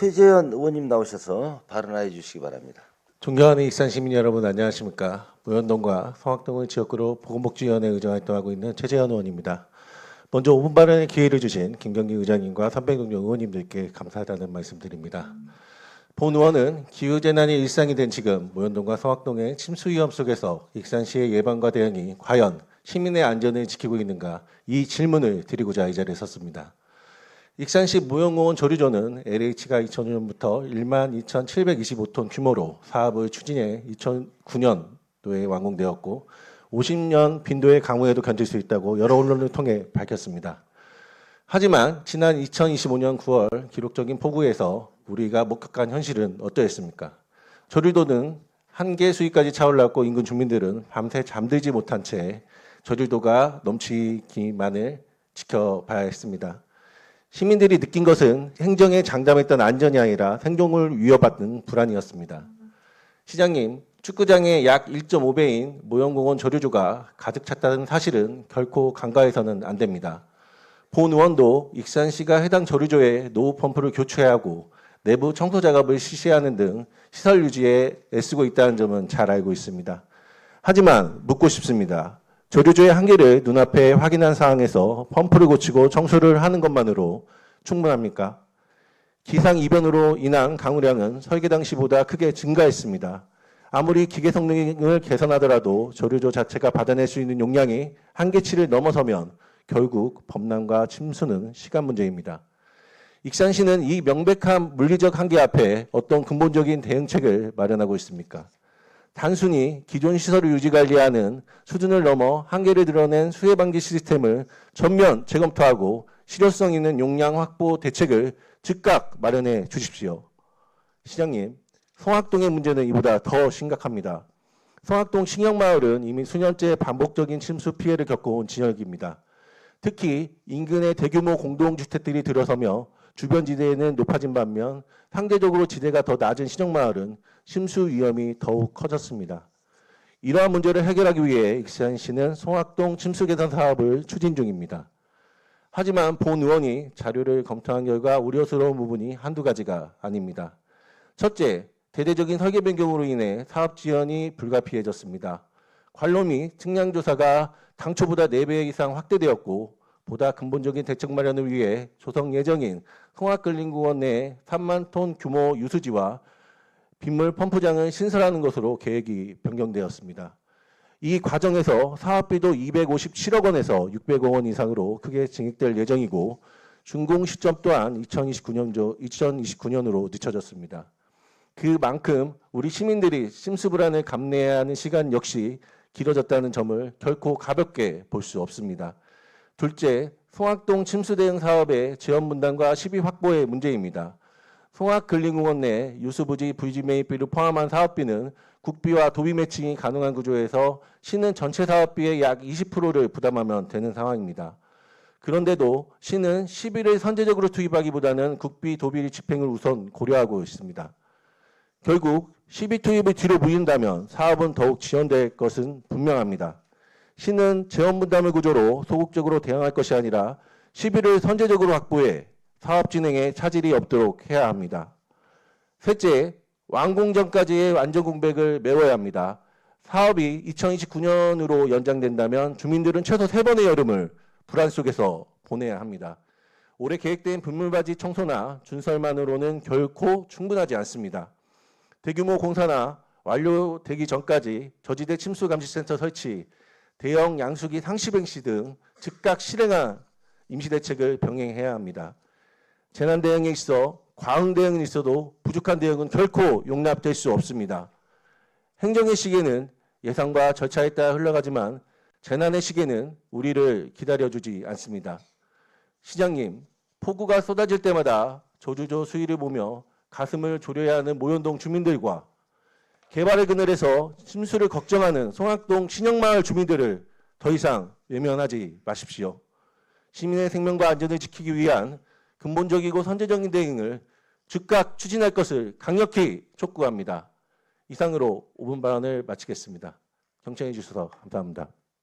최재현 의원님 나오셔서 발언해 주시기 바랍니다. 존경하는 익산 시민 여러분 안녕하십니까. 무현동과 성악동을 지역구로 보건복지위원회 의장 활동하고 있는 최재현 의원입니다. 먼저 5분 발언의 기회를 주신 김경기 의장님과 300여 의원님들께 감사하다는 말씀드립니다. 본 의원은 기후재난이 일상이 된 지금 무현동과 성악동의 침수 위험 속에서 익산시의 예방과 대응이 과연 시민의 안전을 지키고 있는가 이 질문을 드리고자 이 자리에 섰습니다. 익산시 무형공원 조류조는 LH가 2000년부터 12,725톤 규모로 사업을 추진해 2009년도에 완공되었고 50년 빈도의 강우에도 견딜 수 있다고 여러 언론을 통해 밝혔습니다. 하지만 지난 2025년 9월 기록적인 폭우에서 우리가 목격한 현실은 어떠했습니까? 조류도는 한계 수위까지 차올랐고 인근 주민들은 밤새 잠들지 못한 채 조류도가 넘치기만을 지켜봐야 했습니다. 시민들이 느낀 것은 행정에 장담했던 안전이 아니라 생존을 위협받는 불안이었습니다. 시장님, 축구장의 약 1.5배인 무형공원 조류조가 가득 찼다는 사실은 결코 간과해서는 안 됩니다. 본 의원도 익산시가 해당 조류조에 노후 펌프를 교체해야 하고 내부 청소 작업을 실시하는 등 시설 유지에 애쓰고 있다는 점은 잘 알고 있습니다. 하지만 묻고 싶습니다. 조류조의 한계를 눈앞에 확인한 상황에서 펌프를 고치고 청소를 하는 것만으로 충분합니까? 기상 이변으로 인한 강우량은 설계 당시보다 크게 증가했습니다. 아무리 기계 성능을 개선하더라도 조류조 자체가 받아낼 수 있는 용량이 한계치를 넘어서면 결국 범람과 침수는 시간 문제입니다. 익산시는 이 명백한 물리적 한계 앞에 어떤 근본적인 대응책을 마련하고 있습니까? 단순히 기존 시설을 유지관리하는 수준을 넘어 한계를 드러낸 수해 방지 시스템을 전면 재검토하고 실효성 있는 용량 확보 대책을 즉각 마련해 주십시오. 시장님, 성악동의 문제는 이보다 더 심각합니다. 성악동 신영마을은 이미 수년째 반복적인 침수 피해를 겪어온 지역입니다. 특히 인근의 대규모 공동주택들이 들어서며 주변 지대에는 높아진 반면 상대적으로 지대가 더 낮은 신영마을은 침수 위험이 더욱 커졌습니다. 이러한 문제를 해결하기 위해 익산시는 성악동 침수 개선 사업을 추진 중입니다. 하지만 본 의원이 자료를 검토한 결과 우려스러운 부분이 한두 가지가 아닙니다. 첫째, 대대적인 설계 변경으로 인해 사업 지연이 불가피해졌습니다. 관로 및 측량 조사가 당초보다 4배 이상 확대되었고 보다 근본적인 대책 마련을 위해 조성 예정인 성악근린공원 내 3만 톤 규모 유수지와 빗물 펌프장을 신설하는 것으로 계획이 변경되었습니다. 이 과정에서 사업비도 257억 원에서 600억 원 이상으로 크게 증액될 예정이고 준공 시점 또한 2029년으로 늦춰졌습니다. 그만큼 우리 시민들이 침수 불안을 감내해야 하는 시간 역시 길어졌다는 점을 결코 가볍게 볼 수 없습니다. 둘째, 성악동 침수 대응 사업의 지원 분담과 시비 확보의 문제입니다. 성악근린공원 내 유수부지 VG 매입비를 포함한 사업비는 국비와 도비 매칭이 가능한 구조에서 시는 전체 사업비의 약 20%를 부담하면 되는 상황입니다. 그런데도 시는 시비를 선제적으로 투입하기보다는 국비, 도비 집행을 우선 고려하고 있습니다. 결국 시비 투입을 뒤로 미룬다면 사업은 더욱 지연될 것은 분명합니다. 시는 재원 분담을 구조로 소극적으로 대응할 것이 아니라 시비를 선제적으로 확보해 사업 진행에 차질이 없도록 해야 합니다. 셋째, 완공 전까지의 안전 공백을 메워야 합니다. 사업이 2029년으로 연장된다면 주민들은 최소 3번의 여름을 불안 속에서 보내야 합니다. 올해 계획된 빗물바지 청소나 준설만으로는 결코 충분하지 않습니다. 대규모 공사나 완료되기 전까지 저지대 침수 감시센터 설치, 대형 양수기 상시뱅 시 등 즉각 실행한 임시대책을 병행해야 합니다. 재난 대응에 있어 과응 대응은 있어도 부족한 대응은 결코 용납될 수 없습니다. 행정의 시계는 예상과 절차에 따라 흘러가지만 재난의 시계는 우리를 기다려주지 않습니다. 시장님, 폭우가 쏟아질 때마다 조주조 수위를 보며 가슴을 졸여야 하는 모현동 주민들과 개발의 그늘에서 침수를 걱정하는 성악동 신영마을 주민들을 더 이상 외면하지 마십시오. 시민의 생명과 안전을 지키기 위한 근본적이고 선제적인 대응을 즉각 추진할 것을 강력히 촉구합니다. 이상으로 5분 발언을 마치겠습니다. 경청해 주셔서 감사합니다.